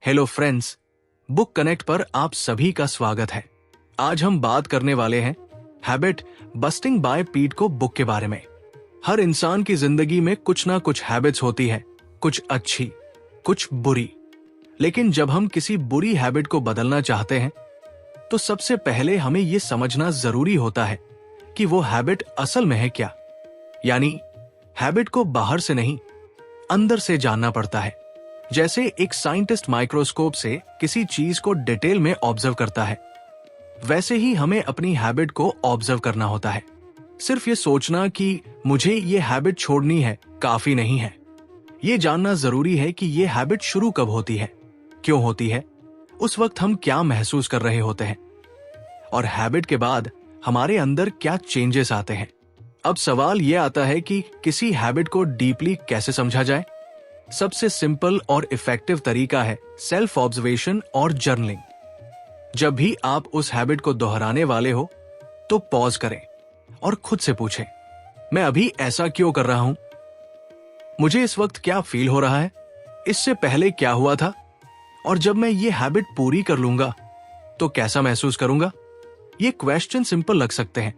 Hello friends, book connect पर आप सभी का स्वागत है। आज हम बात करने वाले हैं हैबिट बस्टिंग बाय पीट को बुक के बारे में। हर इंसान की जिंदगी में कुछ ना कुछ हैबिट्स होती है, कुछ अच्छी, कुछ बुरी। लेकिन जब हम किसी बुरी हैबिट को बदलना चाहते हैं तो सबसे पहले हमें यह समझना जरूरी होता है कि वो हैबिट असल में है क्या। यानी हैबिट को बाहर से नहीं, अंदर से जानना पड़ता है। जैसे एक साइंटिस्ट माइक्रोस्कोप से किसी चीज को डिटेल में ऑब्जर्व करता है, वैसे ही हमें अपनी हैबिट को ऑब्जर्व करना होता है। सिर्फ ये सोचना कि मुझे ये हैबिट छोड़नी है काफी नहीं है। ये जानना जरूरी है कि ये हैबिट शुरू कब होती है, क्यों होती है, उस वक्त हम क्या महसूस कर रहे होते हैं और हैबिट के बाद हमारे अंदर क्या चेंजेस आते हैं। अब सवाल यह आता है कि किसी हैबिट को डीपली कैसे समझा जाए। सबसे सिंपल और इफेक्टिव तरीका है सेल्फ ऑब्जर्वेशन और जर्नलिंग। जब भी आप उस हैबिट को दोहराने वाले हो तो पॉज करें और खुद से पूछें, मैं अभी ऐसा क्यों कर रहा हूं? मुझे इस वक्त क्या फील हो रहा है? इससे पहले क्या हुआ था? और जब मैं ये हैबिट पूरी कर लूंगा तो कैसा महसूस करूंगा? ये क्वेश्चन सिंपल लग सकते हैं,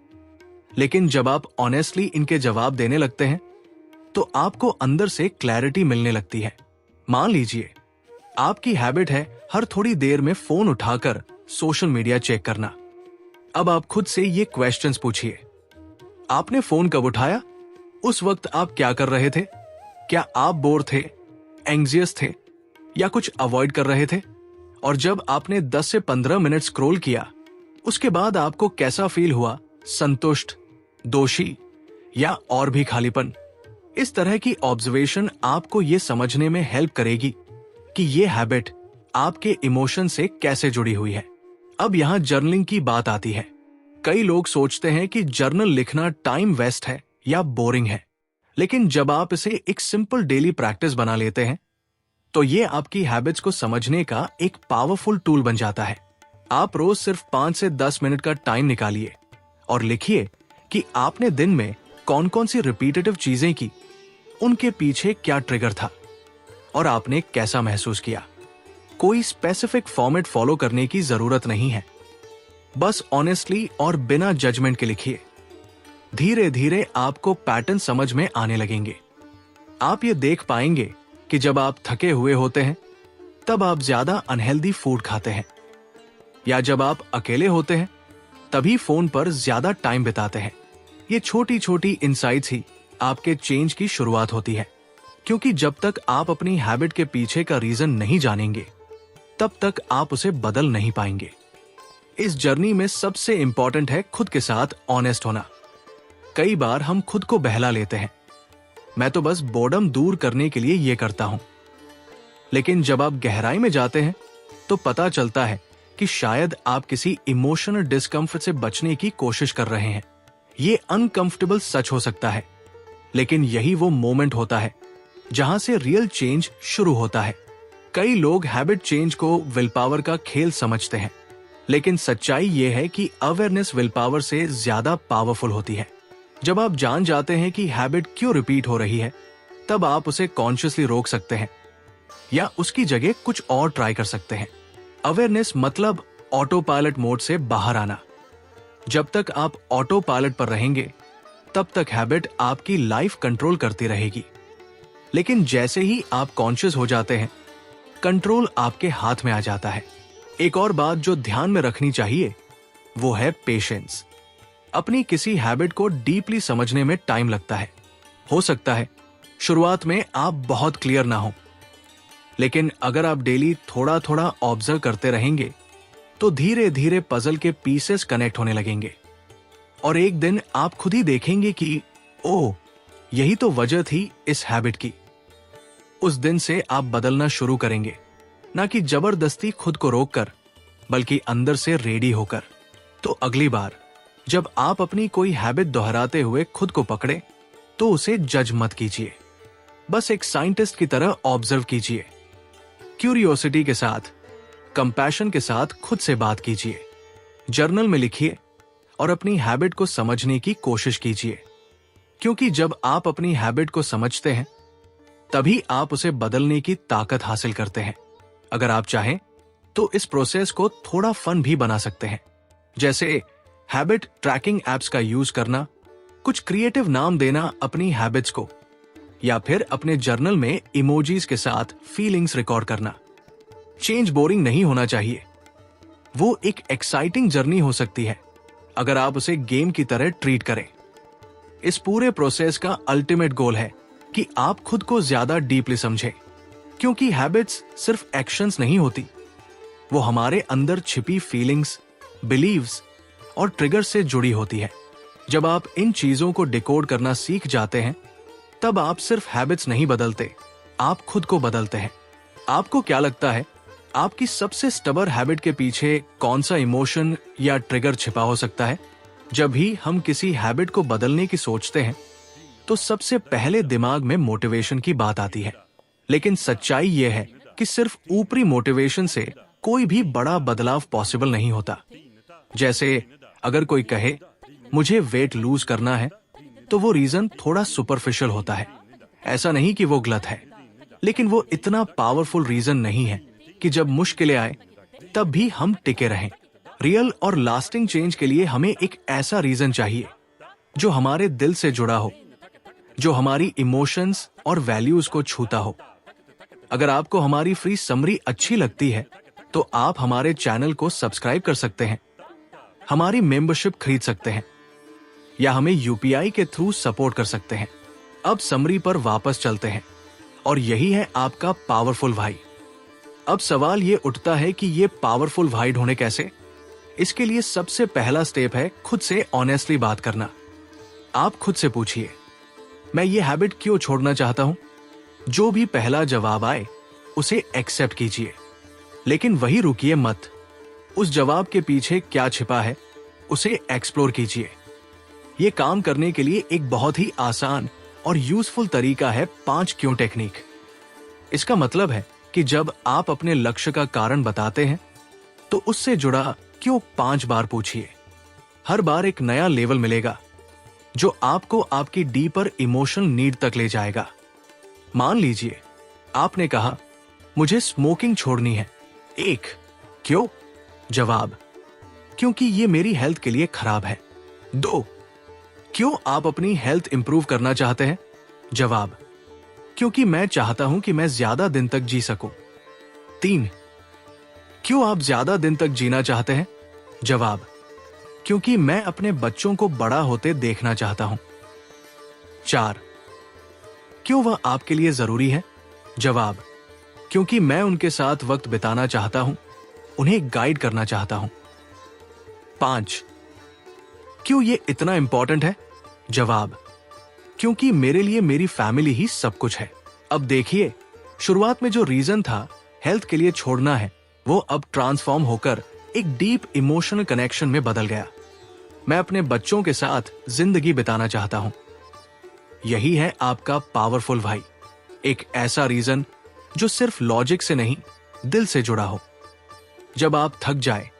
लेकिन जब आप ऑनेस्टली इनके जवाब देने लगते हैं तो आपको अंदर से क्लैरिटी मिलने लगती है। मान लीजिए आपकी हैबिट है हर थोड़ी देर में फोन उठाकर सोशल मीडिया चेक करना। अब आप खुद से ये क्वेश्चंस पूछिए, आपने फोन कब उठाया? उस वक्त आप क्या कर रहे थे? क्या आप बोर थे, एंग्जियस थे या कुछ अवॉइड कर रहे थे? और जब आपने 10 से 15 मिनट स्क्रॉल किया, उसके बाद आपको कैसा फील हुआ? संतुष्ट, दोषी या और भी खालीपन? इस तरह की ऑब्जर्वेशन आपको ये समझने में हेल्प करेगी कि ये हैबिट आपके इमोशन से कैसे जुड़ी हुई है। अब यहाँ जर्नलिंग की बात आती है। कई लोग सोचते हैं कि जर्नल लिखना टाइम वेस्ट है या बोरिंग है, लेकिन जब आप इसे एक सिंपल डेली प्रैक्टिस बना लेते हैं तो ये आपकी हैबिट्स को समझने का एक पावरफुल टूल बन जाता है। आप रोज सिर्फ 5 से 10 मिनट का टाइम निकालिए और लिखिए कि आपने दिन में कौन कौन सी रिपीटेटिव चीजें की, उनके पीछे क्या ट्रिगर था और आपने कैसा महसूस किया। कोई स्पेसिफिक फॉर्मेट फॉलो करने की जरूरत नहीं है, बस ऑनेस्टली और बिना जजमेंट के लिखिए। धीरे धीरे आपको पैटर्न समझ में आने लगेंगे। आप ये देख पाएंगे कि जब आप थके हुए होते हैं तब आप ज्यादा अनहेल्दी फूड खाते हैं, या जब आप अकेले होते हैं तभी फोन पर ज्यादा टाइम बिताते हैं। ये छोटी छोटी इनसाइट्स ही आपके चेंज की शुरुआत होती है, क्योंकि जब तक आप अपनी हैबिट के पीछे का रीजन नहीं जानेंगे तब तक आप उसे बदल नहीं पाएंगे। इस जर्नी में सबसे इंपॉर्टेंट है खुद के साथ ऑनेस्ट होना। कई बार हम खुद को बहला लेते हैं, मैं तो बस बोर्डम दूर करने के लिए ये करता हूं। लेकिन जब आप गहराई में जाते हैं तो पता चलता है कि शायद आप किसी इमोशनल डिस्कम्फर्ट से बचने की कोशिश कर रहे हैं। ये अनकंफर्टेबल सच हो सकता है, लेकिन यही वो मोमेंट होता है जहां से रियल चेंज शुरू होता है। कई लोग हैबिट चेंज को विल पावर का खेल समझते हैं, लेकिन सच्चाई ये है कि अवेयरनेस विल पावर से ज्यादा पावरफुल होती है। जब आप जान जाते हैं कि हैबिट क्यों रिपीट हो रही है, तब आप उसे कॉन्शियसली रोक सकते हैं या उसकी जगह कुछ और ट्राई कर सकते हैं। अवेयरनेस मतलब ऑटो पायलट मोड से बाहर आना। जब तक आप ऑटो पायलट पर रहेंगे तब तक हैबिट आपकी लाइफ कंट्रोल करती रहेगी, लेकिन जैसे ही आप कॉन्शियस हो जाते हैं, कंट्रोल आपके हाथ में आ जाता है। एक और बात जो ध्यान में रखनी चाहिए वो है पेशेंस। अपनी किसी हैबिट को डीपली समझने में टाइम लगता है। हो सकता है शुरुआत में आप बहुत क्लियर ना हो, लेकिन अगर आप डेली थोड़ा थोड़ा ऑब्जर्व करते रहेंगे तो धीरे धीरे पजल के पीसेस कनेक्ट होने लगेंगे और एक दिन आप खुद ही देखेंगे कि ओह, यही तो वजह थी इस हैबिट की। उस दिन से आप बदलना शुरू करेंगे, ना कि जबरदस्ती खुद को रोककर, बल्कि अंदर से रेडी होकर। तो अगली बार जब आप अपनी कोई हैबिट दोहराते हुए खुद को पकड़े तो उसे जज मत कीजिए, बस एक साइंटिस्ट की तरह ऑब्जर्व कीजिए। क्यूरियोसिटी के साथ, कंपैशन के साथ खुद से बात कीजिए। जर्नल में लिखिए और अपनी हैबिट को समझने की कोशिश कीजिए, क्योंकि जब आप अपनी हैबिट को समझते हैं तभी आप उसे बदलने की ताकत हासिल करते हैं। अगर आप चाहें तो इस प्रोसेस को थोड़ा फन भी बना सकते हैं, जैसे हैबिट ट्रैकिंग एप्स का यूज करना, कुछ क्रिएटिव नाम देना अपनी हैबिट्स को, या फिर अपने जर्नल में इमोजीज के साथ फीलिंग्स रिकॉर्ड करना। चेंज बोरिंग नहीं होना चाहिए, वो एक एक्साइटिंग जर्नी हो सकती है अगर आप उसे गेम की तरह ट्रीट करें। इस पूरे प्रोसेस का अल्टीमेट गोल है कि आप खुद को ज्यादा डीपली समझें, क्योंकि हैबिट्स सिर्फ एक्शंस नहीं होती, वो हमारे अंदर छिपी फीलिंग्स, बिलीव्स और ट्रिगर से जुड़ी होती है। जब आप इन चीजों को डिकोड करना सीख जाते हैं, तब आप सिर्फ हैबिट्स नहीं बदलते, आप खुद को बदलते हैं। आपको क्या लगता है, आपकी सबसे स्टबर्न हैबिट के पीछे कौन सा इमोशन या ट्रिगर छिपा हो सकता है? जब भी हम किसी हैबिट को बदलने की सोचते हैं, तो सबसे पहले दिमाग में मोटिवेशन की बात आती है। लेकिन सच्चाई यह है कि सिर्फ ऊपरी मोटिवेशन से कोई भी बड़ा बदलाव पॉसिबल नहीं होता। जैसे अगर कोई कहे मुझे वेट लूज करना है, तो वो रीजन थोड़ा सुपरफिशियल होता है। ऐसा नहीं कि वो गलत है, लेकिन वो इतना पावरफुल रीजन नहीं है कि जब मुश्किलें आए तब भी हम टिके रहें। रियल और लास्टिंग चेंज के लिए हमें एक ऐसा रीजन चाहिए जो हमारे दिल से जुड़ा हो, जो हमारी इमोशंस और वैल्यूज को छूता हो। अगर आपको हमारी फ्री समरी अच्छी लगती है, तो आप हमारे चैनल को सब्सक्राइब कर सकते हैं, हमारी मेंबरशिप खरीद सकते हैं, या हमें यूपीआई के थ्रू सपोर्ट कर सकते हैं। अब समरी पर वापस चलते हैं, और यही है आपका पावरफुल वाई। अब सवाल ये उठता है कि ये पावरफुल वाई ढूंढे कैसे? इसके लिए सबसे पहला स्टेप है खुद से ऑनेस्टली बात करना। आप खुद से पूछिए, मैं ये हैबिट क्यों छोड़ना चाहता हूं? जो भी पहला जवाब आए उसे एक्सेप्ट कीजिए, लेकिन वही रुकिए मत। उस जवाब के पीछे क्या छिपा है उसे एक्सप्लोर कीजिए। ये काम करने के लिए एक बहुत ही आसान और यूजफुल तरीका है 5 क्यों टेक्निक। इसका मतलब है कि जब आप अपने लक्ष्य का कारण बताते हैं, तो उससे जुड़ा क्यों 5 बार पूछिए। हर बार एक नया लेवल मिलेगा जो आपको आपकी डीपर इमोशनल नीड तक ले जाएगा। मान लीजिए आपने कहा मुझे स्मोकिंग छोड़नी है। 1 क्यों? जवाब, क्योंकि ये मेरी हेल्थ के लिए खराब है। 2 क्यों आप अपनी हेल्थ इंप्रूव करना चाहते हैं? जवाब, क्योंकि मैं चाहता हूं कि मैं ज्यादा दिन तक जी सकूं। 3 क्यों आप ज्यादा दिन तक जीना चाहते हैं? जवाब, क्योंकि मैं अपने बच्चों को बड़ा होते देखना चाहता हूं। 4 क्यों वह आपके लिए जरूरी है? जवाब, क्योंकि मैं उनके साथ वक्त बिताना चाहता हूं, उन्हें गाइड करना चाहता हूं। 5 क्यों ये इतना इंपॉर्टेंट है? जवाब, क्योंकि मेरे लिए मेरी फैमिली ही सब कुछ है। अब देखिए, शुरुआत में जो रीजन था हेल्थ के लिए छोड़ना है, वो अब ट्रांसफॉर्म होकर एक डीप इमोशनल कनेक्शन में बदल गया। मैं अपने बच्चों के साथ जिंदगी बिताना चाहता हूं। यही है आपका पावरफुल भाई, एक ऐसा रीजन जो सिर्फ लॉजिक से नहीं, दिल से जुड़ा हो। जब आप थक जाए,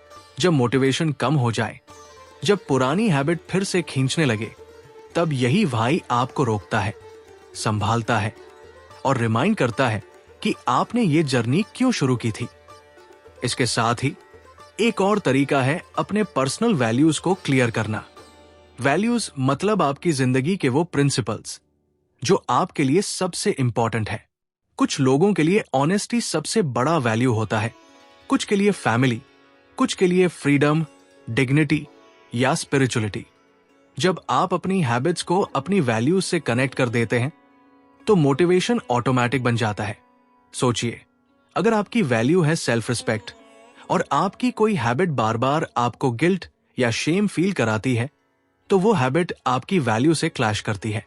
जब मोटिवेशन कम हो जाए, जब पुरानी हैबिट फिर से खींचने लगे, तब यही भाई आपको रोकता है, संभालता है और रिमाइंड करता है कि आपने ये जर्नी क्यों शुरू की थी। इसके साथ ही एक और तरीका है अपने पर्सनल वैल्यूज को क्लियर करना। वैल्यूज मतलब आपकी जिंदगी के वो प्रिंसिपल्स जो आपके लिए सबसे इंपॉर्टेंट है। कुछ लोगों के लिए ऑनेस्टी सबसे बड़ा वैल्यू होता है, कुछ के लिए फैमिली, कुछ के लिए फ्रीडम, डिग्निटी या स्पिरिचुअलिटी। जब आप अपनी हैबिट्स को अपनी वैल्यूज से कनेक्ट कर देते हैं, तो मोटिवेशन ऑटोमेटिक बन जाता है। सोचिए, अगर आपकी वैल्यू है सेल्फ रिस्पेक्ट और आपकी कोई हैबिट बार बार आपको गिल्ट या शेम फील कराती है, तो वो हैबिट आपकी वैल्यू से क्लैश करती है।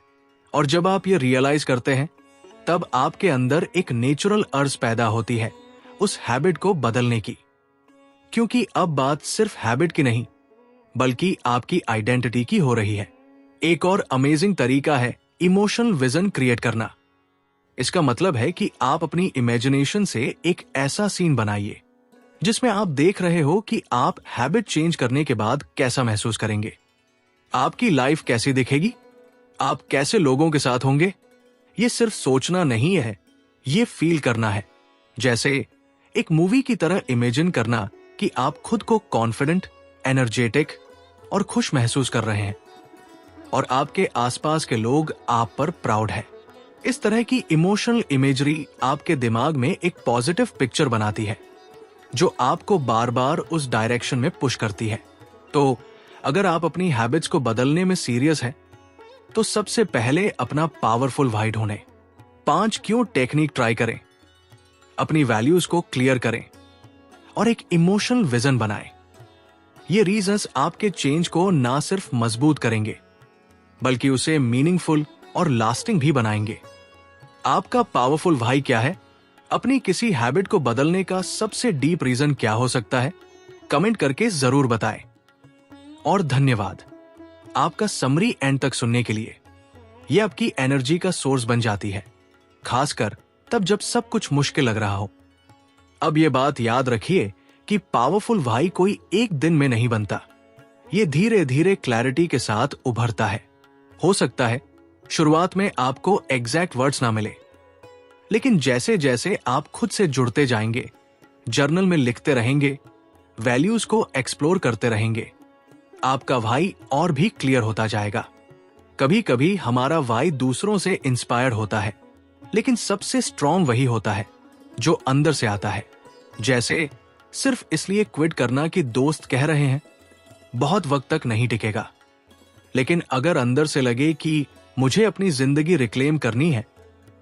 और जब आप ये रियलाइज करते हैं, तब आपके अंदर एक नेचुरल अर्ज पैदा होती है उस हैबिट को बदलने की, क्योंकि अब बात सिर्फ हैबिट की नहीं, बल्कि आपकी आइडेंटिटी की हो रही है। एक और अमेजिंग तरीका है इमोशनल विजन क्रिएट करना। इसका मतलब है कि आप अपनी इमेजिनेशन से एक ऐसा सीन बनाइए जिसमें आप देख रहे हो कि आप हैबिट चेंज करने के बाद कैसा महसूस करेंगे। आपकी लाइफ कैसी दिखेगी, आप कैसे लोगों के साथ होंगे। ये सिर्फ सोचना नहीं है, ये फील करना है। जैसे एक मूवी की तरह इमेजिन करना कि आप खुद को कॉन्फिडेंट, एनर्जेटिक और खुश महसूस कर रहे हैं और आपके आसपास के लोग आप पर प्राउड है। इस तरह की इमोशनल इमेजरी आपके दिमाग में एक पॉजिटिव पिक्चर बनाती है जो आपको बार बार उस डायरेक्शन में पुश करती है। तो अगर आप अपनी हैबिट्स को बदलने में सीरियस हैं, तो सबसे पहले अपना पावरफुल वाई ढूंढें। 5 क्यों टेक्निक ट्राई करें, अपनी वैल्यूज को क्लियर करें और एक इमोशनल विजन बनाएं। ये रीजंस आपके चेंज को ना सिर्फ मजबूत करेंगे बल्कि उसे मीनिंगफुल और लास्टिंग भी बनाएंगे। आपका पावरफुल वाई क्या है? अपनी किसी हैबिट को बदलने का सबसे डीप रीजन क्या हो सकता है? कमेंट करके जरूर बताएं। और धन्यवाद आपका समरी एंड तक सुनने के लिए। यह आपकी एनर्जी का सोर्स बन जाती है, खासकर तब जब सब कुछ मुश्किल लग रहा हो। अब यह बात याद रखिए कि पावरफुल वाई कोई एक दिन में नहीं बनता। यह धीरे धीरे क्लैरिटी के साथ उभरता है। हो सकता है शुरुआत में आपको एग्जैक्ट वर्ड्स ना मिले, लेकिन जैसे जैसे आप खुद से जुड़ते जाएंगे, जर्नल में लिखते रहेंगे, वैल्यूज को एक्सप्लोर करते रहेंगे, आपका वाई और भी क्लियर होता जाएगा। कभी कभी हमारा वाई दूसरों से इंस्पायर्ड होता है, लेकिन सबसे स्ट्रॉन्ग वही होता है जो अंदर से आता है। जैसे सिर्फ इसलिए क्विट करना कि दोस्त कह रहे हैं, बहुत वक्त तक नहीं टिकेगा। लेकिन अगर अंदर से लगे कि मुझे अपनी जिंदगी रिक्लेम करनी है,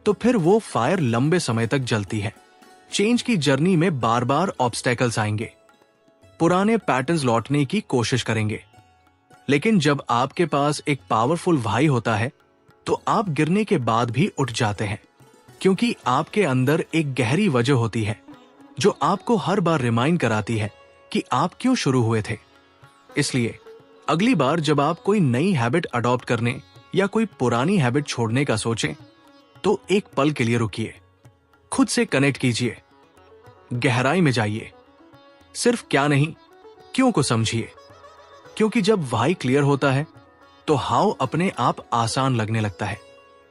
तो फिर वो फायर लंबे समय तक जलती है। चेंज की जर्नी में बार बार ऑब्स्टेकल्स आएंगे, पुराने पैटर्न्स लौटने की कोशिश करेंगे, लेकिन जब आपके पास एक पावरफुल वाई होता है तो आप गिरने के बाद भी उठ जाते हैं, क्योंकि आपके अंदर एक गहरी वजह होती है जो आपको हर बार रिमाइंड कराती है कि आप क्यों शुरू हुए थे। इसलिए अगली बार जब आप कोई नई हैबिट अडॉप्ट करने या कोई पुरानी हैबिट छोड़ने का सोचें, तो एक पल के लिए रुकिए, खुद से कनेक्ट कीजिए, गहराई में जाइए, सिर्फ क्या नहीं क्यों को समझिए। क्योंकि जब वाई क्लियर होता है तो हाउ अपने आप आसान लगने लगता है।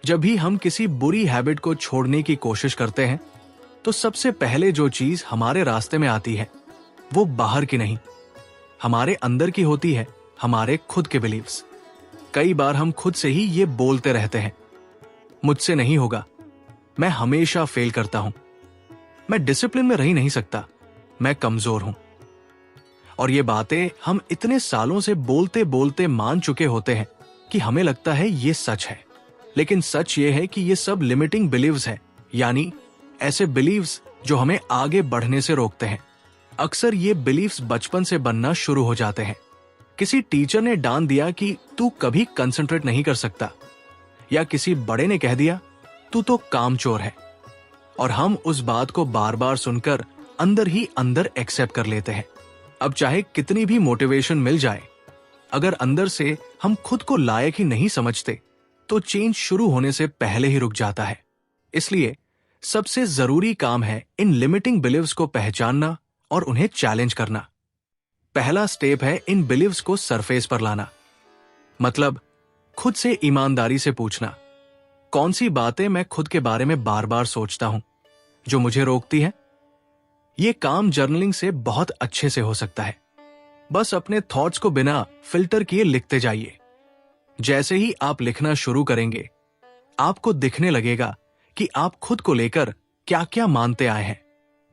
जब भी हम किसी बुरी हैबिट को छोड़ने की कोशिश करते हैं, तो सबसे पहले जो चीज हमारे रास्ते में आती है वो बाहर की नहीं, हमारे अंदर की होती है, हमारे खुद के बिलीव्स। कई बार हम खुद से ही ये बोलते रहते हैं, मुझसे नहीं होगा, मैं हमेशा फेल करता हूं, मैं डिसिप्लिन में रह नहीं सकता, मैं कमजोर हूं। और ये बातें हम इतने सालों से बोलते बोलते मान चुके होते हैं कि हमें लगता है ये सच है। लेकिन सच ये है कि ये सब लिमिटिंग बिलीव्स हैं, यानी ऐसे बिलीव्स जो हमें आगे बढ़ने से रोकते हैं। अक्सर ये बिलीव्स बचपन से बनना शुरू हो जाते हैं। किसी टीचर ने डांट दिया कि तू कभी कंसंट्रेट नहीं कर सकता, या किसी बड़े ने कह दिया तू तो कामचोर है, और हम उस बात को बार बार सुनकर अंदर ही अंदर एक्सेप्ट कर लेते हैं। अब चाहे कितनी भी मोटिवेशन मिल जाए, अगर अंदर से हम खुद को लायक ही नहीं समझते, तो चेंज शुरू होने से पहले ही रुक जाता है। इसलिए सबसे जरूरी काम है इन लिमिटिंग बिलीव्स को पहचानना और उन्हें चैलेंज करना। पहला स्टेप है इन बिलीव्स को सरफेस पर लाना, मतलब खुद से ईमानदारी से पूछना, कौन सी बातें मैं खुद के बारे में बार बार सोचता हूं जो मुझे रोकती है। यह काम जर्नलिंग से बहुत अच्छे से हो सकता है। बस अपने थॉट्स को बिना फिल्टर किए लिखते जाइए। जैसे ही आप लिखना शुरू करेंगे, आपको दिखने लगेगा कि आप खुद को लेकर क्या क्या मानते आए हैं।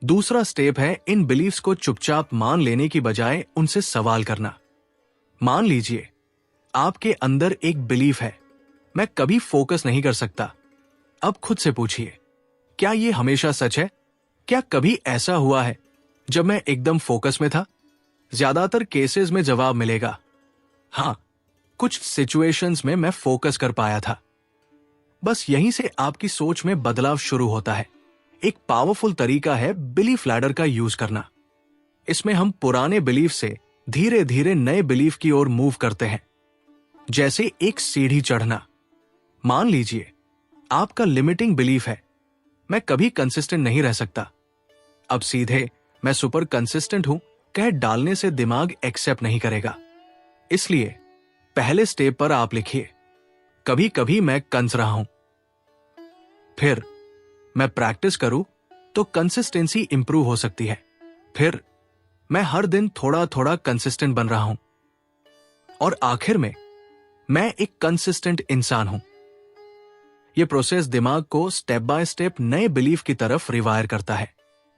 दूसरा स्टेप है इन बिलीव्स को चुपचाप मान लेने की बजाय उनसे सवाल करना। मान लीजिए आपके अंदर एक बिलीफ है, मैं कभी फोकस नहीं कर सकता। अब खुद से पूछिए, क्या यह हमेशा सच है? क्या कभी ऐसा हुआ है जब मैं एकदम फोकस में था? ज्यादातर केसेस में जवाब मिलेगा हाँ, कुछ सिचुएशंस में मैं फोकस कर पाया था। बस यहीं से आपकी सोच में बदलाव शुरू होता है। एक पावरफुल तरीका है बिलीफ लैडर का यूज करना। इसमें हम पुराने बिलीफ से धीरे धीरे नए बिलीफ की ओर मूव करते हैं, जैसे एक सीढ़ी चढ़ना। मान लीजिए आपका लिमिटिंग बिलीफ है, मैं कभी कंसिस्टेंट नहीं रह सकता। अब सीधे मैं सुपर कंसिस्टेंट हूं कह डालने से दिमाग एक्सेप्ट नहीं करेगा। इसलिए पहले स्टेप पर आप लिखिए, कभी कभी मैं कंस रहा हूं। फिर मैं प्रैक्टिस करूं, तो कंसिस्टेंसी इंप्रूव हो सकती है। फिर मैं हर दिन थोड़ा थोड़ा कंसिस्टेंट बन रहा हूं और आखिर में मैं एक कंसिस्टेंट इंसान हूं। यह प्रोसेस दिमाग को स्टेप बाय स्टेप नए बिलीफ की तरफ रिवायर करता है।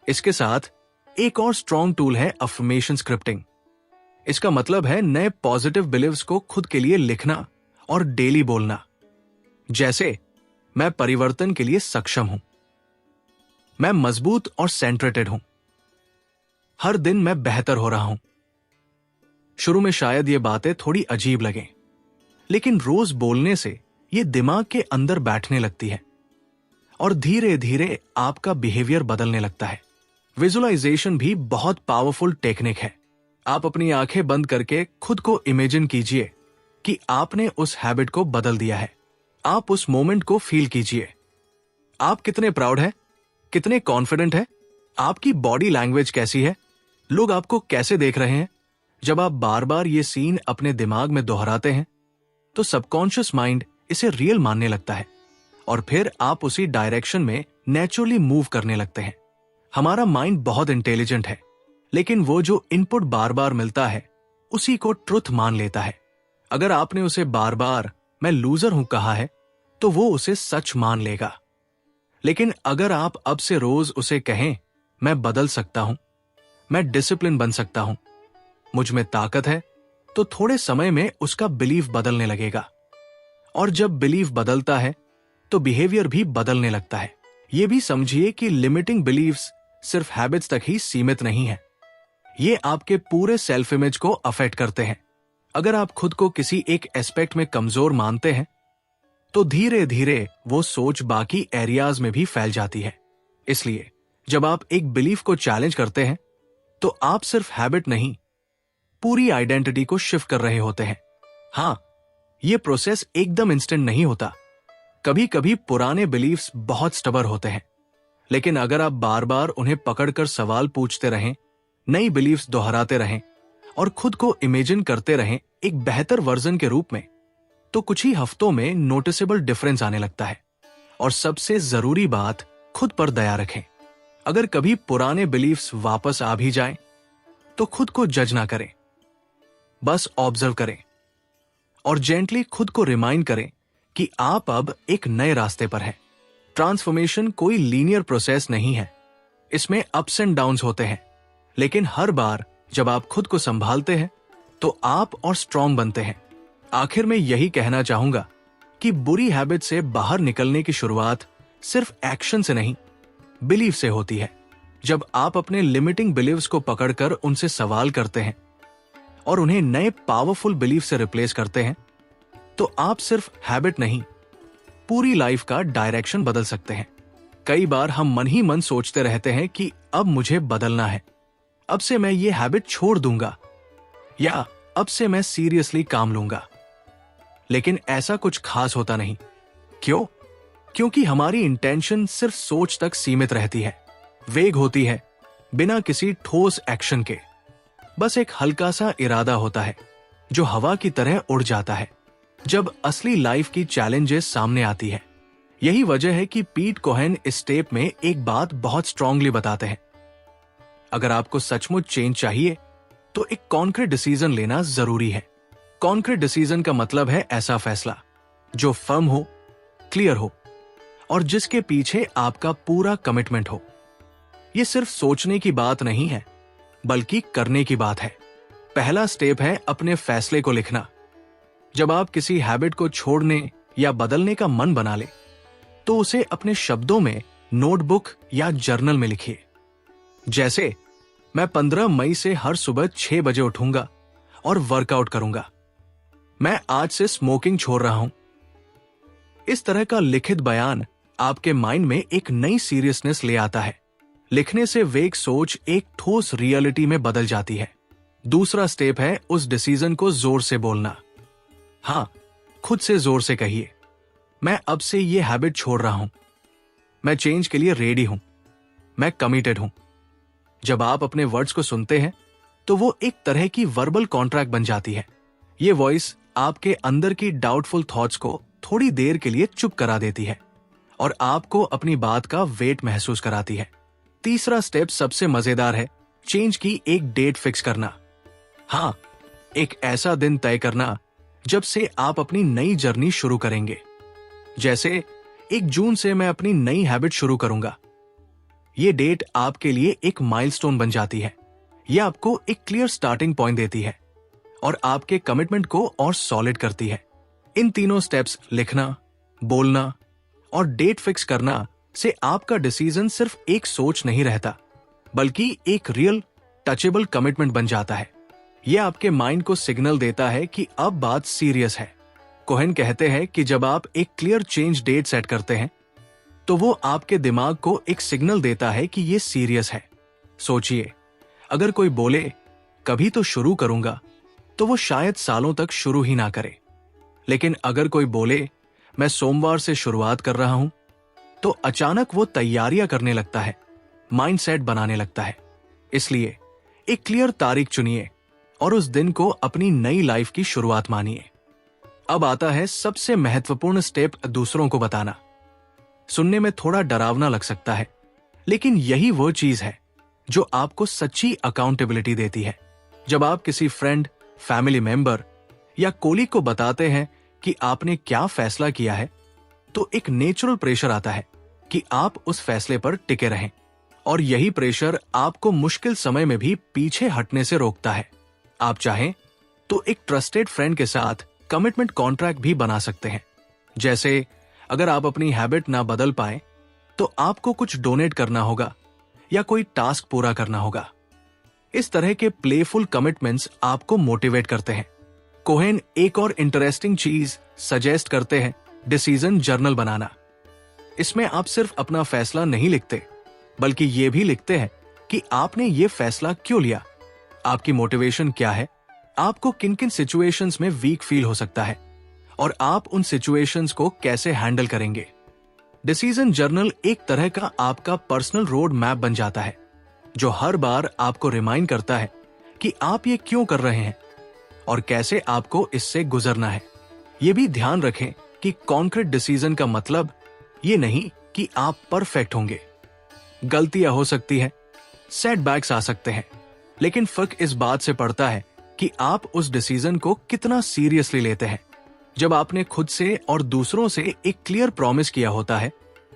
इसके साथ एक और स्ट्रॉन्ग टूल है अफर्मेशन स्क्रिप्टिंग। इसका मतलब है नए पॉजिटिव बिलीव्स को खुद के लिए लिखना और डेली बोलना। जैसे, मैं परिवर्तन के लिए सक्षम हूं, मैं मजबूत और सेंट्रेटेड हूं, हर दिन मैं बेहतर हो रहा हूं। शुरू में शायद ये बातें थोड़ी अजीब लगें, लेकिन रोज बोलने से ये दिमाग के अंदर बैठने लगती है और धीरे धीरे आपका बिहेवियर बदलने लगता है। विजुअलाइजेशन भी बहुत पावरफुल टेक्निक है। आप अपनी आंखें बंद करके खुद को इमेजिन कीजिए कि आपने उस हैबिट को बदल दिया है। आप उस मोमेंट को फील कीजिए। आप कितने प्राउड हैं, कितने कॉन्फिडेंट हैं, आपकी बॉडी लैंग्वेज कैसी है, लोग आपको कैसे देख रहे हैं। जब आप बार बार ये सीन अपने दिमाग में दोहराते हैं तो सबकॉन्शियस माइंड इसे रियल मानने लगता है और फिर आप उसी डायरेक्शन में नेचुरली मूव करने लगते हैं। हमारा माइंड बहुत इंटेलिजेंट है, लेकिन वो जो इनपुट बार बार मिलता है उसी को ट्रुथ मान लेता है। अगर आपने उसे बार बार मैं लूजर हूं कहा है तो वो उसे सच मान लेगा। लेकिन अगर आप अब से रोज उसे कहें मैं बदल सकता हूं, मैं डिसिप्लिन बन सकता हूं, मुझ में ताकत है, तो थोड़े समय में उसका बिलीफ बदलने लगेगा। और जब बिलीफ बदलता है तो बिहेवियर भी बदलने लगता है। यह भी समझिए कि लिमिटिंग बिलीफ्स सिर्फ हैबिट्स तक ही सीमित नहीं है, ये आपके पूरे सेल्फ इमेज को अफेक्ट करते हैं। अगर आप खुद को किसी एक एस्पेक्ट में कमजोर मानते हैं तो धीरे धीरे वो सोच बाकी एरियाज में भी फैल जाती है। इसलिए जब आप एक बिलीफ को चैलेंज करते हैं तो आप सिर्फ हैबिट नहीं, पूरी आइडेंटिटी को शिफ्ट कर रहे होते हैं। हां, यह प्रोसेस एकदम इंस्टेंट नहीं होता। कभी कभी पुराने बिलीफ्स बहुत स्टबर होते हैं, लेकिन अगर आप बार बार उन्हें पकड़कर सवाल पूछते रहें, नई बिलीफ्स दोहराते रहें और खुद को इमेजिन करते रहें एक बेहतर वर्जन के रूप में, तो कुछ ही हफ्तों में नोटिसेबल डिफरेंस आने लगता है। और सबसे जरूरी बात, खुद पर दया रखें। अगर कभी पुराने बिलीफ्स वापस आ भी जाएं, तो खुद को जज ना करें, बस ऑब्जर्व करें और जेंटली खुद को रिमाइंड करें कि आप अब एक नए रास्ते पर हैं। ट्रांसफॉर्मेशन कोई लीनियर प्रोसेस नहीं है, इसमें अप्स एंड डाउन्स होते हैं, लेकिन हर बार जब आप खुद को संभालते हैं तो आप और स्ट्रांग बनते हैं। आखिर में यही कहना चाहूंगा कि बुरी हैबिट से बाहर निकलने की शुरुआत सिर्फ एक्शन से नहीं, बिलीफ से होती है। जब आप अपने लिमिटिंग बिलीव्स को पकड़कर उनसे सवाल करते हैं और उन्हें नए पावरफुल बिलीफ से रिप्लेस करते हैं, तो आप सिर्फ हैबिट नहीं, पूरी लाइफ का डायरेक्शन बदल सकते हैं। कई बार हम मन ही मन सोचते रहते हैं कि अब मुझे बदलना है, अब से मैं ये हैबिट छोड़ दूंगा, या अब से मैं सीरियसली काम लूंगा। लेकिन ऐसा कुछ खास होता नहीं। क्यों? क्योंकि हमारी इंटेंशन सिर्फ सोच तक सीमित रहती है, वेग होती है, बिना किसी ठोस एक्शन के। बस एक हल्का सा इरादा होता है जो हवा की तरह उड़ जाता है जब असली लाइफ की चैलेंजेस सामने आती है। यही वजह है कि पीट कोहेन इस टेप में एक बात बहुत स्ट्रांगली बताते हैं। अगर आपको सचमुच चेंज चाहिए तो एक कॉन्क्रीट डिसीजन लेना जरूरी है। कॉन्क्रीट डिसीजन का मतलब है ऐसा फैसला जो फर्म हो, क्लियर हो और जिसके पीछे आपका पूरा कमिटमेंट हो। यह सिर्फ सोचने की बात नहीं है, बल्कि करने की बात है। पहला स्टेप है अपने फैसले को लिखना। जब आप किसी हैबिट को छोड़ने या बदलने का मन बना ले, तो उसे अपने शब्दों में नोटबुक या जर्नल में लिखिए। जैसे, मैं 15 मई से हर सुबह 6 बजे उठूंगा और वर्कआउट करूंगा। मैं आज से स्मोकिंग छोड़ रहा हूं। इस तरह का लिखित बयान आपके माइंड में एक नई सीरियसनेस ले आता है। लिखने से वेग सोच एक ठोस रियलिटी में बदल जाती है। दूसरा स्टेप है उस डिसीजन को जोर से बोलना। हां, खुद से जोर से कहिए, मैं अब से ये हैबिट छोड़ रहा हूं, मैं चेंज के लिए रेडी हूं, मैं कमिटेड हूं। जब आप अपने वर्ड्स को सुनते हैं तो वो एक तरह की वर्बल कॉन्ट्रैक्ट बन जाती है। ये वॉइस आपके अंदर की डाउटफुल थॉट्स को थोड़ी देर के लिए चुप करा देती है और आपको अपनी बात का वेट महसूस कराती है। तीसरा स्टेप सबसे मजेदार है, चेंज की एक डेट फिक्स करना। हाँ, एक ऐसा दिन तय करना जब से आप अपनी नई जर्नी शुरू करेंगे। जैसे 1 जून से मैं अपनी नई हैबिट शुरू करूंगा। ये डेट आपके लिए एक माइलस्टोन बन जाती है। ये आपको एक क्लियर स्टार्टिंग पॉइंट देती है और आपके कमिटमेंट को और सॉलिड करती है। इन तीनों स्टेप्स लिखना, बोलना और डेट फिक्स करना से आपका डिसीजन सिर्फ एक सोच नहीं रहता, बल्कि एक रियल टचेबल कमिटमेंट बन जाता है। यह आपके माइंड को सिग्नल देता है कि अब बात सीरियस है। कोहेन कहते हैं कि जब आप एक क्लियर चेंज डेट सेट करते हैं तो वो आपके दिमाग को एक सिग्नल देता है कि ये सीरियस है। सोचिए, अगर कोई बोले कभी तो शुरू करूंगा, तो वो शायद सालों तक शुरू ही ना करे। लेकिन अगर कोई बोले मैं सोमवार से शुरुआत कर रहा हूं, तो अचानक वो तैयारियां करने लगता है, माइंडसेट बनाने लगता है। इसलिए एक क्लियर तारीख चुनिए और उस दिन को अपनी नई लाइफ की शुरुआत मानिए। अब आता है सबसे महत्वपूर्ण स्टेप, दूसरों को बताना। सुनने में थोड़ा डरावना लग सकता है, लेकिन यही वो चीज है जो आपको सच्ची अकाउंटेबिलिटी देती है। जब आप किसी फ्रेंड, फैमिली मेंबर या कोलीग को बताते हैं कि आपने क्या फैसला किया है, तो एक नेचुरल प्रेशर आता है कि आप उस फैसले पर टिके रहें, और यही प्रेशर आपको मुश्किल समय में भी पीछे हटने से रोकता है। आप चाहें तो एक ट्रस्टेड फ्रेंड के साथ कमिटमेंट कॉन्ट्रैक्ट भी बना सकते हैं। जैसे अगर आप अपनी हैबिट ना बदल पाए तो आपको कुछ डोनेट करना होगा या कोई टास्क पूरा करना होगा। इस तरह के प्लेफुल कमिटमेंट्स आपको मोटिवेट करते हैं। कोहेन एक और इंटरेस्टिंग चीज सजेस्ट करते हैं, डिसीजन जर्नल बनाना। इसमें आप सिर्फ अपना फैसला नहीं लिखते, बल्कि ये भी लिखते हैं कि आपने ये फैसला क्यों लिया, आपकी मोटिवेशन क्या है, आपको किन किन सिचुएशंस में वीक फील हो सकता है और आप उन सिचुएशंस को कैसे हैंडल करेंगे। डिसीजन जर्नल एक तरह का आपका पर्सनल रोड मैप बन जाता है, जो हर बार आपको रिमाइंड करता है कि आप ये क्यों कर रहे हैं और कैसे आपको इससे गुजरना है। ये भी ध्यान रखें कि कॉन्क्रीट डिसीजन का मतलब ये नहीं कि आप परफेक्ट होंगे। गलतियां हो सकती हैं, सेटबैक्स आ सकते हैं, लेकिन फर्क इस बात से पड़ता है कि आप उस डिसीजन को कितना सीरियसली लेते हैं। जब आपने खुद से और दूसरों से एक क्लियर प्रॉमिस किया होता है,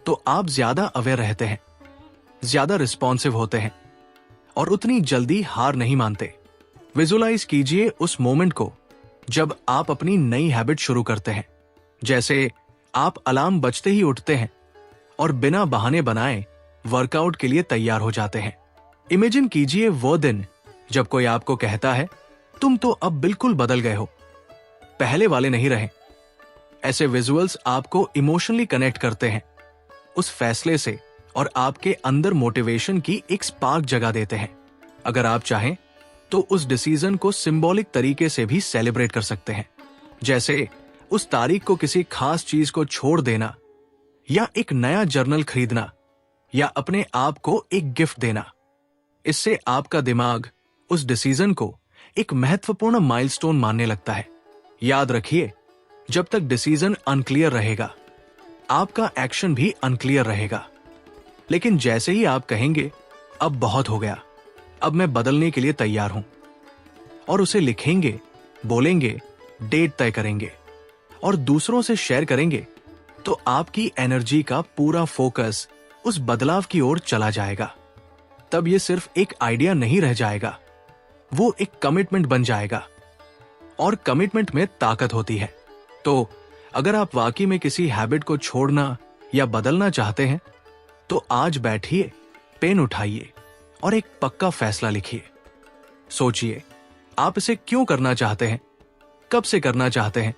तो आप ज्यादा अवेयर रहते हैं, ज्यादा रिस्पॉन्सिव होते हैं और उतनी जल्दी हार नहीं मानते। विजुलाइज कीजिए उस मोमेंट को जब आप अपनी नई हैबिट शुरू करते हैं। जैसे आप अलार्म बजते ही उठते हैं और बिना बहाने बनाए वर्कआउट के लिए तैयार हो जाते हैं। इमेजिन कीजिए वो दिन जब कोई आपको कहता है तुम तो अब बिल्कुल बदल गए हो, पहले वाले नहीं रहे। ऐसे विजुअल्स आपको इमोशनली कनेक्ट करते हैं उस फैसले से और आपके अंदर मोटिवेशन की एक स्पार्क जगा देते हैं। अगर आप चाहें तो उस डिसीजन को सिंबॉलिक तरीके से भी सेलिब्रेट कर सकते हैं, जैसे उस तारीख को किसी खास चीज को छोड़ देना, या एक नया जर्नल खरीदना, या अपने आप को एक गिफ्ट देना। इससे आपका दिमाग उस डिसीजन को एक महत्वपूर्ण माइलस्टोन मानने लगता है। याद रखिए, जब तक डिसीजन अनक्लियर रहेगा, आपका एक्शन भी अनक्लियर रहेगा। लेकिन जैसे ही आप कहेंगे अब बहुत हो गया, अब मैं बदलने के लिए तैयार हूं, और उसे लिखेंगे, बोलेंगे, डेट तय करेंगे और दूसरों से शेयर करेंगे, तो आपकी एनर्जी का पूरा फोकस उस बदलाव की ओर चला जाएगा। तब ये सिर्फ एक आइडिया नहीं रह जाएगा, वो एक कमिटमेंट बन जाएगा, और कमिटमेंट में ताकत होती है। तो अगर आप वाकई में किसी हैबिट को छोड़ना या बदलना चाहते हैं, तो आज बैठिए, पेन उठाइए और एक पक्का फैसला लिखिए। सोचिए, आप इसे क्यों करना चाहते हैं, कब से करना चाहते हैं,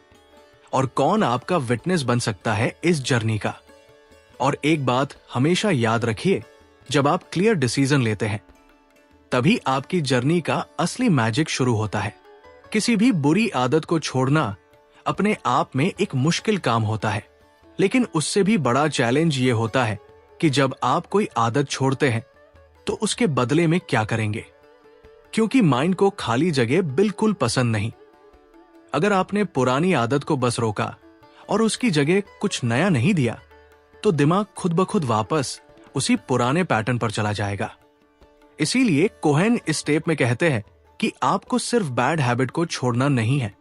और कौन आपका विटनेस बन सकता है इस जर्नी का। और एक बात हमेशा याद रखिए, जब आप क्लियर डिसीजन लेते हैं, तभी आपकी जर्नी का असली मैजिक शुरू होता है। किसी भी बुरी आदत को छोड़ना अपने आप में एक मुश्किल काम होता है, लेकिन उससे भी बड़ा चैलेंज ये होता है कि जब आप कोई आदत छोड़ते हैं तो उसके बदले में क्या करेंगे, क्योंकि माइंड को खाली जगह बिल्कुल पसंद नहीं। अगर आपने पुरानी आदत को बस रोका और उसकी जगह कुछ नया नहीं दिया, तो दिमाग खुद ब खुद वापस उसी पुराने पैटर्न पर चला जाएगा। इसीलिए कोहेन इस स्टेप में कहते हैं कि आपको सिर्फ बैड हैबिट को छोड़ना नहीं है,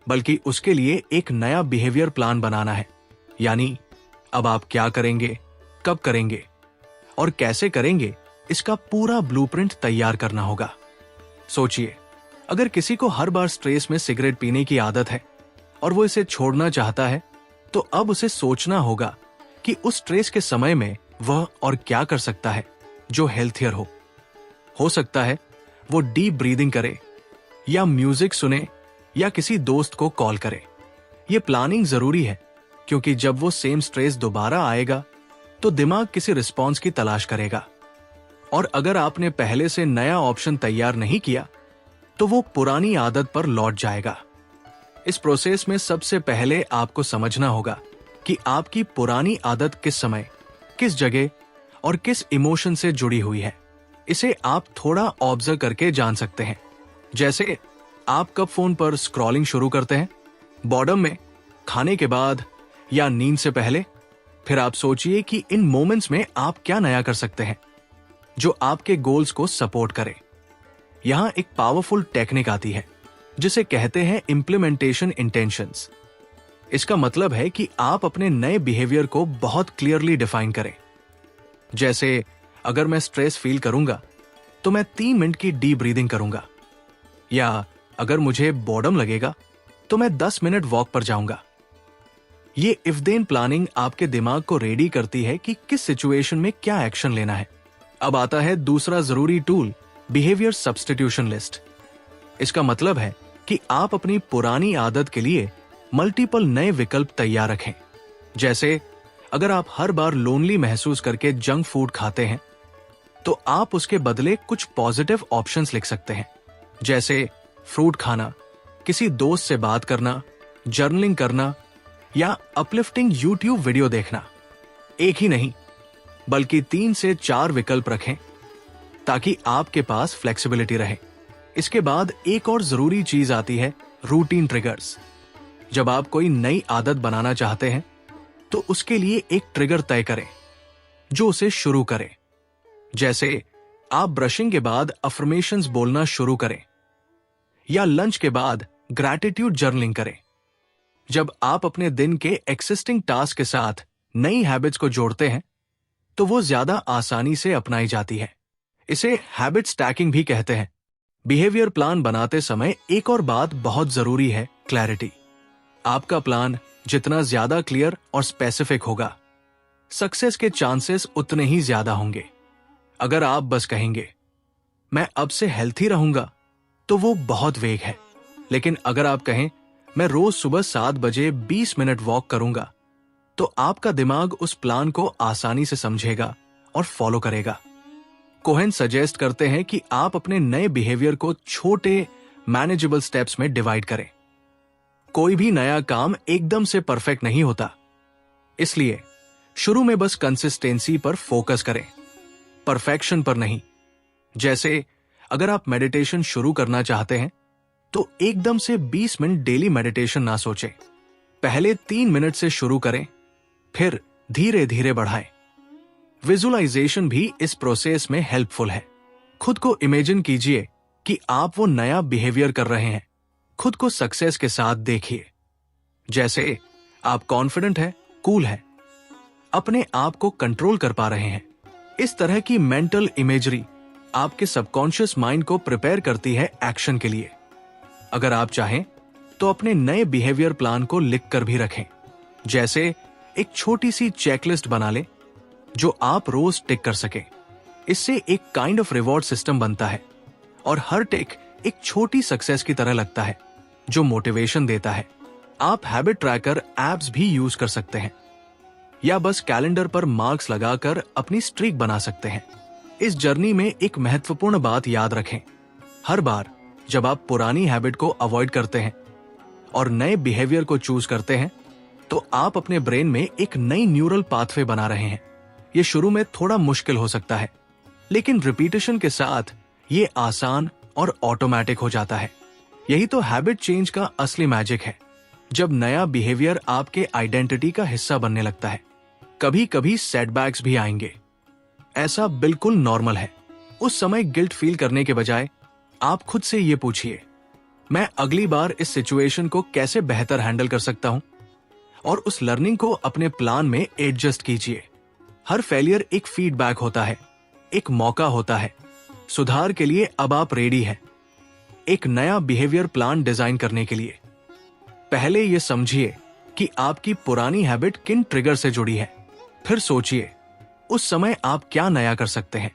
बल्कि उसके लिए एक नया बिहेवियर प्लान बनाना है। यानी अब आप क्या करेंगे, कब करेंगे और कैसे करेंगे, इसका पूरा ब्लूप्रिंट तैयार करना होगा। सोचिए, अगर किसी को हर बार स्ट्रेस में सिगरेट पीने की आदत है और वो इसे छोड़ना चाहता है, तो अब उसे सोचना होगा कि उस स्ट्रेस के समय में वह और क्या कर सकता है जो हेल्थियर हो सकता है वो डीप ब्रीदिंग करे या म्यूजिक सुने या किसी दोस्त को कॉल करे। ये प्लानिंग जरूरी है, क्योंकि जब वो सेम स्ट्रेस दोबारा आएगा तो दिमाग किसी रिस्पॉन्स की तलाश करेगा, और अगर आपने पहले से नया ऑप्शन तैयार नहीं किया तो वो पुरानी आदत पर लौट जाएगा। इस प्रोसेस में सबसे पहले आपको समझना होगा कि आपकी पुरानी आदत किस समय, किस जगह और किस इमोशन से जुड़ी हुई है। इसे आप थोड़ा ऑब्जर्व करके जान सकते हैं। जैसे आप कब फोन पर स्क्रॉलिंग शुरू करते हैं, बॉर्डम में, खाने के बाद या नींद से पहले। फिर आप सोचिए कि इन मोमेंट्स में आप क्या नया कर सकते हैं जो आपके गोल्स को सपोर्ट करे। यहां एक पावरफुल टेक्निक आती है जिसे कहते हैं इंप्लीमेंटेशन इंटेंशंस। इसका मतलब है कि आप अपने नए बिहेवियर को बहुत क्लियरली डिफाइन करें। जैसे अगर मैं स्ट्रेस फील करूंगा तो मैं 3 मिनट की डीप ब्रीदिंग करूंगा, या अगर मुझे बोर्डम लगेगा तो मैं 10 मिनट वॉक पर जाऊंगा। ये इफ देन प्लानिंग आपके दिमाग को रेडी करती है कि किस सिचुएशन में क्या एक्शन लेना है। अब आता है दूसरा जरूरी टूल, बिहेवियर सब्स्टिट्यूशन लिस्ट। इसका मतलब है कि आप अपनी पुरानी आदत के लिए मल्टीपल नए विकल्प तैयार रखें। जैसे अगर आप हर बार लोनली महसूस करके जंक फूड खाते हैं, तो आप उसके बदले कुछ पॉजिटिव ऑप्शंस लिख सकते हैं। जैसे फ्रूट खाना, किसी दोस्त से बात करना, जर्नलिंग करना या अपलिफ्टिंग यूट्यूब वीडियो देखना। एक ही नहीं, बल्कि 3 से 4 विकल्प रखें ताकि आपके पास फ्लेक्सिबिलिटी रहे। इसके बाद एक और जरूरी चीज आती है, रूटीन ट्रिगर्स। जब आप कोई नई आदत बनाना चाहते हैं तो उसके लिए एक ट्रिगर तय करें जो उसे शुरू करे। जैसे आप ब्रशिंग के बाद अफर्मेशंस बोलना शुरू करें या लंच के बाद ग्रैटिट्यूड जर्नलिंग करें। जब आप अपने दिन के एक्सिस्टिंग टास्क के साथ नई हैबिट्स को जोड़ते हैं तो वो ज्यादा आसानी से अपनाई जाती है। इसे हैबिट स्टैकिंग भी कहते हैं। बिहेवियर प्लान बनाते समय एक और बात बहुत जरूरी है, क्लैरिटी। आपका प्लान जितना ज्यादा क्लियर और स्पेसिफिक होगा, सक्सेस के चांसेस उतने ही ज्यादा होंगे। अगर आप बस कहेंगे मैं अब से हेल्थी रहूंगा, तो वो बहुत वेग है। लेकिन अगर आप कहें मैं रोज सुबह 7 बजे 20 मिनट वॉक करूंगा, तो आपका दिमाग उस प्लान को आसानी से समझेगा और फॉलो करेगा। कोहेन सजेस्ट करते हैं कि आप अपने नए बिहेवियर को छोटे मैनेजेबल स्टेप्स में डिवाइड करें। कोई भी नया काम एकदम से परफेक्ट नहीं होता, इसलिए शुरू में बस कंसिस्टेंसी पर फोकस करें, परफेक्शन पर नहीं। जैसे अगर आप मेडिटेशन शुरू करना चाहते हैं तो एकदम से 20 मिनट डेली मेडिटेशन ना सोचें। पहले 3 मिनट से शुरू करें, फिर धीरे धीरे बढ़ाएं। विजुअलाइजेशन भी इस प्रोसेस में हेल्पफुल है। खुद को इमेजिन कीजिए कि आप वो नया बिहेवियर कर रहे हैं। खुद को सक्सेस के साथ देखिए। जैसे आप कॉन्फिडेंट हैं, कूल हैं, अपने आप को कंट्रोल कर पा रहे हैं। इस तरह की मेंटल इमेजरी आपके सबकॉन्शियस माइंड को प्रिपेयर करती है एक्शन के लिए। अगर आप चाहें तो अपने नए बिहेवियर प्लान को लिख कर भी रखें। जैसे एक छोटी सी चेकलिस्ट बना लें जो आप रोज टिक कर सकें। इससे एक काइंड ऑफ रिवॉर्ड सिस्टम बनता है और हर टिक एक छोटी सक्सेस की तरह लगता है जो मोटिवेशन देता है। आप हैबिट ट्रैकर एप्स भी यूज कर सकते हैं या बस कैलेंडर पर मार्क्स लगाकर अपनी स्ट्रीक बना सकते हैं। इस जर्नी में एक महत्वपूर्ण बात याद रखें, हर बार जब आप पुरानी हैबिट को अवॉइड करते हैं और नए बिहेवियर को चूज करते हैं, तो आप अपने ब्रेन में एक नई न्यूरल पाथवे बना रहे हैं। ये शुरू में थोड़ा मुश्किल हो सकता है, लेकिन रिपीटेशन के साथ ये आसान और ऑटोमेटिक हो जाता है। यही तो हैबिट चेंज का असली मैजिक है, जब नया बिहेवियर आपके आइडेंटिटी का हिस्सा बनने लगता है। कभी कभी सेटबैक्स भी आएंगे, ऐसा बिल्कुल नॉर्मल है। उस समय गिल्ट फील करने के बजाय आप खुद से ये पूछिए, मैं अगली बार इस सिचुएशन को कैसे बेहतर हैंडल कर सकता हूं, और उस लर्निंग को अपने प्लान में एडजस्ट कीजिए। हर फेलियर एक फीडबैक होता है, एक मौका होता है सुधार के लिए। अब आप रेडी हैं एक नया बिहेवियर प्लान डिजाइन करने के लिए। पहले यह समझिए कि आपकी पुरानी हैबिट किन ट्रिगर से जुड़ी है। फिर सोचिए उस समय आप क्या नया कर सकते हैं।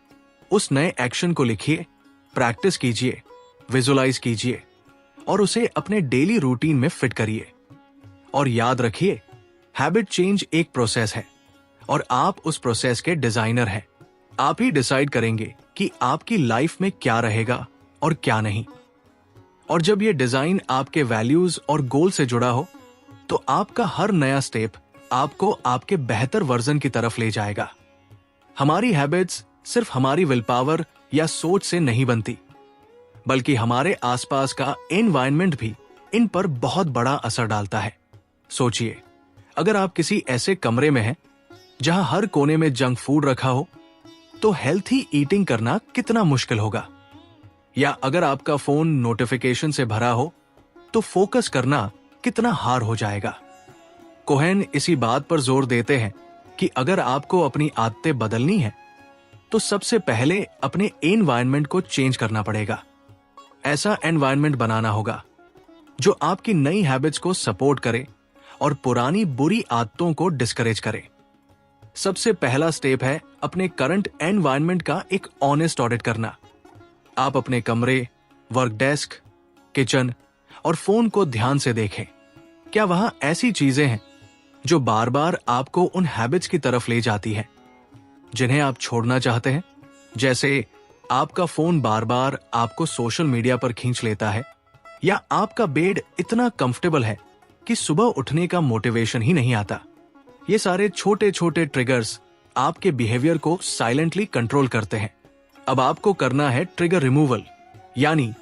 उस नए एक्शन को लिखिए, प्रैक्टिस कीजिए, विजुलाइज कीजिए और उसे अपने डेली रूटीन में फिट करिए। और याद रखिए, हैबिट चेंज एक प्रोसेस है और आप उस प्रोसेस के डिजाइनर हैं। आप ही डिसाइड करेंगे कि आपकी लाइफ में क्या रहेगा और क्या नहीं। और जब यह डिजाइन आपके वैल्यूज और गोल से जुड़ा हो, तो आपका हर नया स्टेप आपको आपके बेहतर वर्जन की तरफ ले जाएगा। हमारी हैबिट्स सिर्फ हमारी विल पावर या सोच से नहीं बनती, बल्कि हमारे आसपास का एनवायरनमेंट भी इन पर बहुत बड़ा असर डालता है। सोचिए, अगर आप किसी ऐसे कमरे में हैं जहां हर कोने में जंक फूड रखा हो, तो हेल्थी ईटिंग करना कितना मुश्किल होगा। या अगर आपका फोन नोटिफिकेशन से भरा हो, तो फोकस करना कितना हार हो जाएगा। कोहेन इसी बात पर जोर देते हैं कि अगर आपको अपनी आदतें बदलनी है, तो सबसे पहले अपने एनवायरनमेंट को चेंज करना पड़ेगा। ऐसा एनवायरनमेंट बनाना होगा जो आपकी नई हैबिट्स को सपोर्ट करे और पुरानी बुरी आदतों को डिस्करेज करे। सबसे पहला स्टेप है अपने करंट एनवायरनमेंट का एक ऑनेस्ट ऑडिट करना। आप अपने कमरे, वर्क डेस्क, किचन और फोन को ध्यान से देखें। क्या वहां ऐसी चीजें हैं जो बार बार आपको उन हैबिट्स की तरफ ले जाती हैं जिन्हें आप छोड़ना चाहते हैं? जैसे आपका फोन बार बार आपको सोशल मीडिया पर खींच लेता है, या आपका बेड इतना कंफर्टेबल है कि सुबह उठने का मोटिवेशन ही नहीं आता। ये सारे छोटे छोटे ट्रिगर्स आपके बिहेवियर को साइलेंटली कंट्रोल करते हैं। अब आपको करना है ट्रिगर रिमूवल, यानी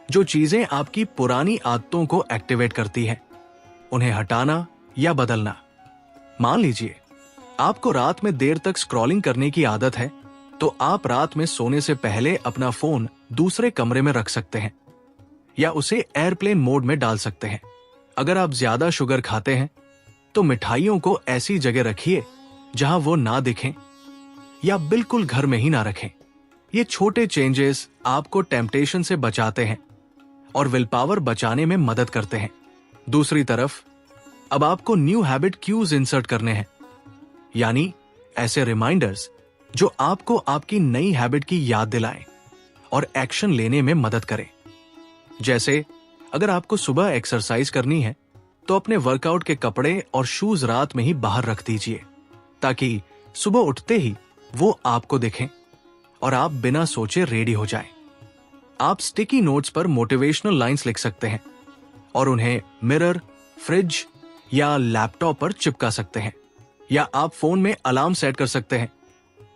जो चीजें आपकी पुरानी आदतों को एक्टिवेट करती हैं, उन्हें हटाना या बदलना। मान लीजिए आपको रात में देर तक स्क्रॉलिंग करने की आदत है, तो आप रात में सोने से पहले अपना फोन दूसरे कमरे में रख सकते हैं या उसे एयरप्लेन मोड में डाल सकते हैं। अगर आप ज्यादा शुगर खाते हैं, तो मिठाइयों को ऐसी जगह रखिए जहां वो ना दिखें या बिल्कुल घर में ही ना रखें। ये छोटे चेंजेस आपको टेम्पटेशन से बचाते हैं और विल पावर बचाने में मदद करते हैं। दूसरी तरफ अब आपको न्यू हैबिट क्यूज इंसर्ट करने हैं, यानी ऐसे रिमाइंडर्स जो आपको आपकी नई हैबिट की याद दिलाएं और एक्शन लेने में मदद करें। जैसे अगर आपको सुबह एक्सरसाइज करनी है, तो अपने वर्कआउट के कपड़े और शूज रात में ही बाहर रख दीजिए, ताकि सुबह उठते ही वो आपको दिखें और आप बिना सोचे रेडी हो जाएं। आप स्टिकी नोट्स पर मोटिवेशनल लाइंस लिख सकते हैं और उन्हें मिरर, फ्रिज या लैपटॉप पर चिपका सकते हैं। या आप फोन में अलार्म सेट कर सकते हैं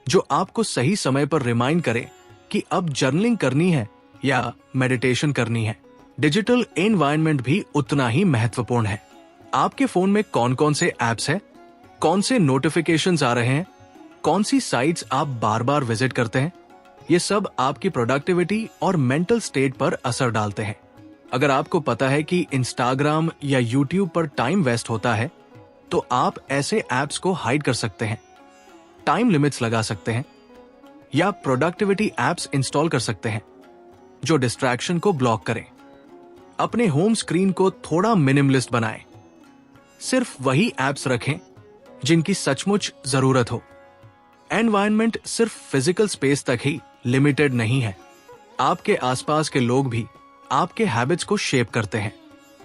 जो आपको सही समय पर रिमाइंड करे कि अब जर्नलिंग करनी है या मेडिटेशन करनी है। डिजिटल एनवायरनमेंट भी उतना ही महत्वपूर्ण है। आपके फोन में कौन कौन से ऐप्स हैं, कौन से नोटिफिकेशंस आ रहे हैं, कौन सी साइट्स आप बार बार विजिट करते हैं, ये सब आपकी प्रोडक्टिविटी और मेंटल स्टेट पर असर डालते हैं। अगर आपको पता है कि इंस्टाग्राम या यूट्यूब पर टाइम वेस्ट होता है, तो आप ऐसे ऐप्स को हाइड कर सकते हैं, टाइम लिमिट्स लगा सकते हैं या प्रोडक्टिविटी ऐप्स इंस्टॉल कर सकते हैं जो डिस्ट्रैक्शन को ब्लॉक करें। अपने होम स्क्रीन को थोड़ा मिनिमलिस्ट बनाएं। सिर्फ वही ऐप्स रखें जिनकी सचमुच जरूरत हो। एनवायरनमेंट सिर्फ फिजिकल स्पेस तक ही लिमिटेड नहीं है, आपके आसपास के लोग भी आपके हैबिट्स को शेप करते हैं।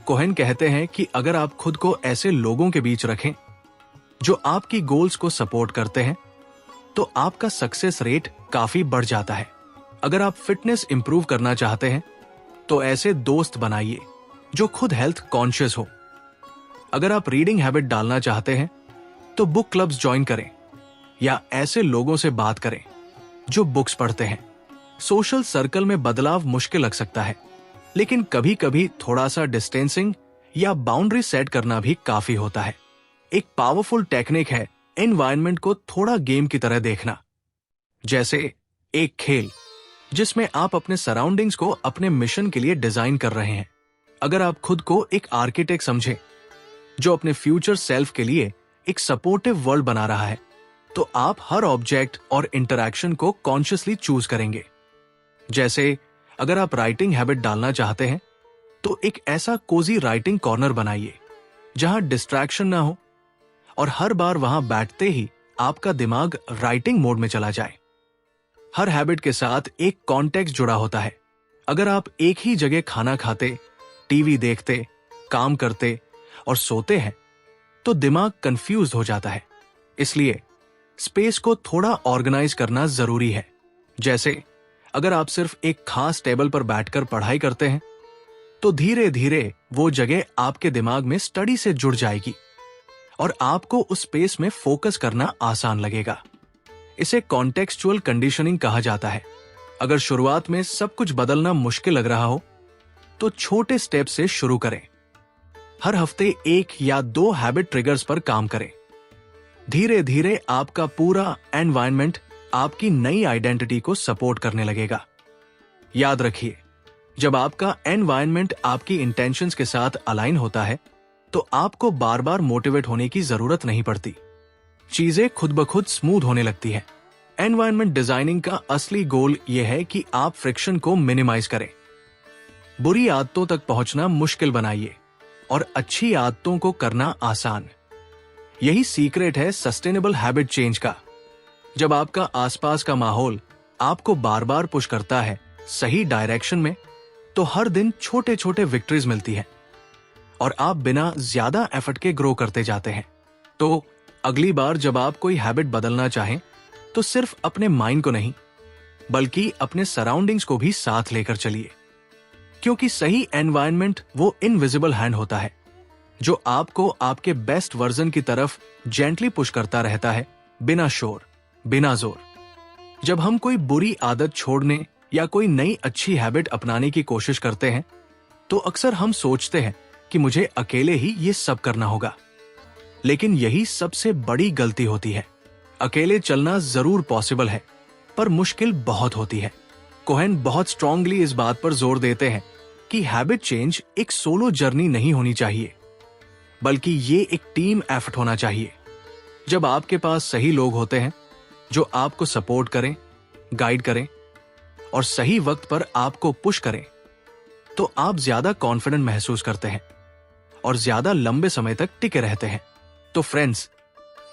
कोहेन कहते हैं कि अगर आप खुद को ऐसे लोगों के बीच रखें जो आपकी गोल्स को सपोर्ट करते हैं, तो आपका सक्सेस रेट काफी बढ़ जाता है। अगर आप फिटनेस इंप्रूव करना चाहते हैं, तो ऐसे दोस्त बनाइए जो खुद हेल्थ कॉन्शियस हो। अगर आप रीडिंग हैबिट डालना चाहते हैं, तो बुक क्लब्स ज्वाइन करें या ऐसे लोगों से बात करें जो बुक्स पढ़ते हैं। सोशल सर्कल में बदलाव मुश्किल लग सकता है, लेकिन कभी कभी थोड़ा सा डिस्टेंसिंग या बाउंड्री सेट करना भी काफी होता है। एक पावरफुल टेक्निक है एनवायरनमेंट को थोड़ा गेम की तरह देखना। जैसे एक खेल जिसमें आप अपने सराउंडिंग्स को अपने मिशन के लिए डिजाइन कर रहे हैं। अगर आप खुद को एक आर्किटेक्ट समझे जो अपने फ्यूचर सेल्फ के लिए एक सपोर्टिव वर्ल्ड बना रहा है, तो आप हर ऑब्जेक्ट और इंटरैक्शन को कॉन्शियसली चूज करेंगे। जैसे अगर आप राइटिंग हैबिट डालना चाहते हैं तो एक ऐसा कोजी राइटिंग कॉर्नर बनाइए जहां डिस्ट्रैक्शन ना हो और हर बार वहां बैठते ही आपका दिमाग राइटिंग मोड में चला जाए। हर हैबिट के साथ एक कॉन्टेक्स्ट जुड़ा होता है। अगर आप एक ही जगह खाना खाते, टीवी देखते, काम करते और सोते हैं तो दिमाग कंफ्यूज हो जाता है। इसलिए स्पेस को थोड़ा ऑर्गेनाइज करना जरूरी है। जैसे अगर आप सिर्फ एक खास टेबल पर बैठकर पढ़ाई करते हैं तो धीरे धीरे वो जगह आपके दिमाग में स्टडी से जुड़ जाएगी और आपको उस स्पेस में फोकस करना आसान लगेगा। इसे कॉन्टेक्सचुअल कंडीशनिंग कहा जाता है। अगर शुरुआत में सब कुछ बदलना मुश्किल लग रहा हो तो छोटे स्टेप से शुरू करें। हर हफ्ते 1 या 2 हैबिट ट्रिगर्स पर काम करें। धीरे धीरे आपका पूरा एनवायरनमेंट आपकी नई आइडेंटिटी को सपोर्ट करने लगेगा। याद रखिए, जब आपका एनवायरनमेंट आपकी इंटेंशंस के साथ अलाइन होता है तो आपको बार बार मोटिवेट होने की जरूरत नहीं पड़ती। चीजें खुद ब खुद स्मूथ होने लगती है। एनवायरनमेंट डिजाइनिंग का असली गोल यह है कि आप फ्रिक्शन को मिनिमाइज करें। बुरी आदतों तक पहुंचना मुश्किल बनाइए और अच्छी आदतों को करना आसान। यही सीक्रेट है सस्टेनेबल हैबिट चेंज का। जब आपका आसपास का माहौल आपको बार बार पुश करता है सही डायरेक्शन में, तो हर दिन छोटे छोटे विक्ट्रीज मिलती है और आप बिना ज्यादा एफर्ट के ग्रो करते जाते हैं। तो अगली बार जब आप कोई हैबिट बदलना चाहें तो सिर्फ अपने माइंड को नहीं बल्कि अपने सराउंडिंग्स को भी साथ लेकर चलिए, क्योंकि सही एनवायरनमेंट वो इनविजिबल हैंड होता है जो आपको आपके बेस्ट वर्जन की तरफ जेंटली पुश करता रहता है, बिना शोर, बिना जोर। जब हम कोई बुरी आदत छोड़ने या कोई नई अच्छी हैबिट अपनाने की कोशिश करते हैं तो अक्सर हम सोचते हैं कि मुझे अकेले ही ये सब करना होगा, लेकिन यही सबसे बड़ी गलती होती है। अकेले चलना जरूर पॉसिबल है पर मुश्किल बहुत होती है। कोहेन बहुत स्ट्रांगली इस बात पर जोर देते हैं कि हैबिट चेंज एक सोलो जर्नी नहीं होनी चाहिए, बल्कि ये एक टीम एफर्ट होना चाहिए। जब आपके पास सही लोग होते हैं जो आपको सपोर्ट करें, गाइड करें और सही वक्त पर आपको पुश करें, तो आप ज्यादा कॉन्फिडेंट महसूस करते हैं और ज्यादा लंबे समय तक टिके रहते हैं। तो फ्रेंड्स,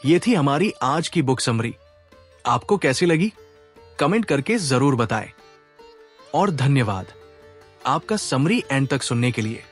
ये थी हमारी आज की बुक समरी। आपको कैसी लगी कमेंट करके जरूर बताएं और धन्यवाद आपका समरी एंड तक सुनने के लिए।